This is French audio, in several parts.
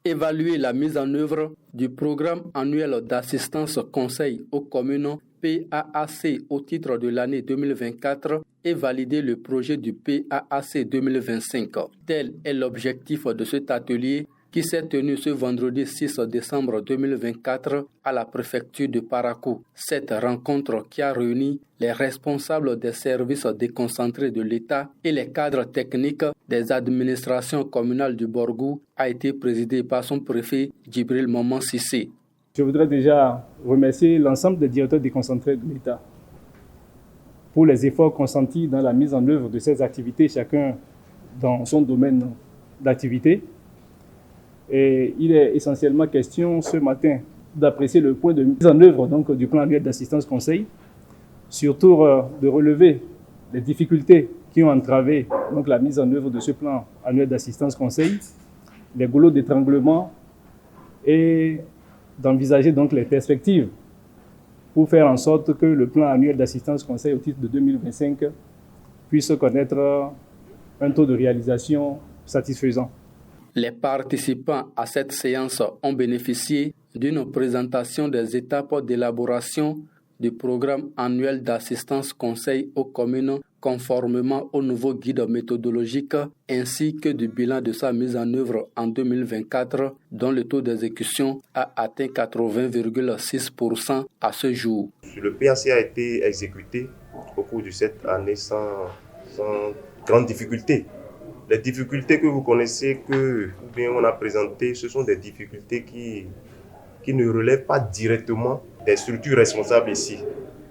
Évaluer la mise en œuvre du programme annuel d'assistance conseil aux communes PAAC au titre de l'année 2024 et valider le projet du PAAC 2025. Tel est l'objectif de cet atelier qui s'est tenu ce vendredi 6 décembre 2024 à la préfecture de Parakou. Cette rencontre qui a réuni les responsables des services déconcentrés de l'État et les cadres techniques des administrations communales du Borgou a été présidée par son préfet Djibril Maman Sissé. Je voudrais déjà remercier l'ensemble des directeurs déconcentrés de l'État pour les efforts consentis dans la mise en œuvre de ces activités, chacun dans son domaine d'activité. Et il est essentiellement question ce matin d'apprécier le point de mise en œuvre du plan annuel d'assistance conseil, surtout de relever les difficultés qui ont entravé la mise en œuvre de ce plan annuel d'assistance conseil, les goulots d'étranglement et d'envisager les perspectives pour faire en sorte que le plan annuel d'assistance conseil au titre de 2025 puisse connaître un taux de réalisation satisfaisant. Les participants à cette séance ont bénéficié d'une présentation des étapes d'élaboration du programme annuel d'assistance conseil aux communes conformément au nouveau guide méthodologique ainsi que du bilan de sa mise en œuvre en 2024 dont le taux d'exécution a atteint 80,6% à ce jour. Le PAC a été exécuté au cours de cette année sans grande difficulté. Les difficultés que vous connaissez, ou bien on a présentées, ce sont des difficultés qui ne relèvent pas directement des structures responsables ici.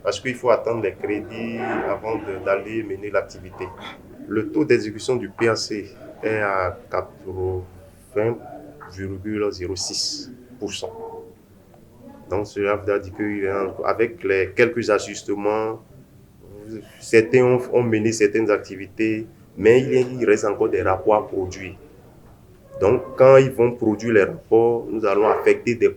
Parce qu'il faut attendre les crédits avant d'aller mener l'activité. Le taux d'exécution du PAC est à 80,06%. Donc cela veut dire qu'avec les quelques ajustements, certains ont mené certaines activités, mais il reste encore des rapports à produire. Donc, quand ils vont produire les rapports, nous allons affecter des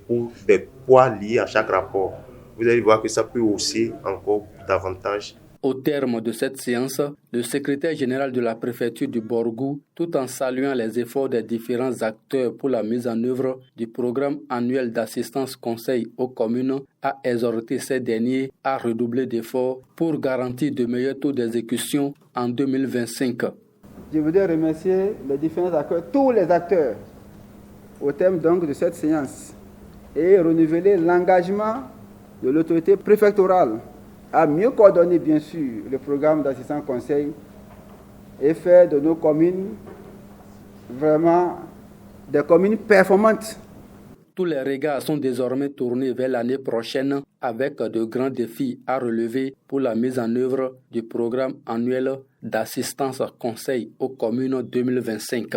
poids liés à chaque rapport. Vous allez voir que ça peut hausser encore davantage. Au terme de cette séance, le secrétaire général de la préfecture du Borgou, tout en saluant les efforts des différents acteurs pour la mise en œuvre du programme annuel d'assistance conseil aux communes, a exhorté ces derniers à redoubler d'efforts pour garantir de meilleurs taux d'exécution en 2025. Je voudrais remercier les différents acteurs, tous les acteurs, au terme de cette séance et renouveler l'engagement de l'autorité préfectorale à mieux coordonner bien sûr le programme d'assistance conseil et faire de nos communes vraiment des communes performantes. Tous les regards sont désormais tournés vers l'année prochaine avec de grands défis à relever pour la mise en œuvre du programme annuel d'assistance conseil aux communes 2025.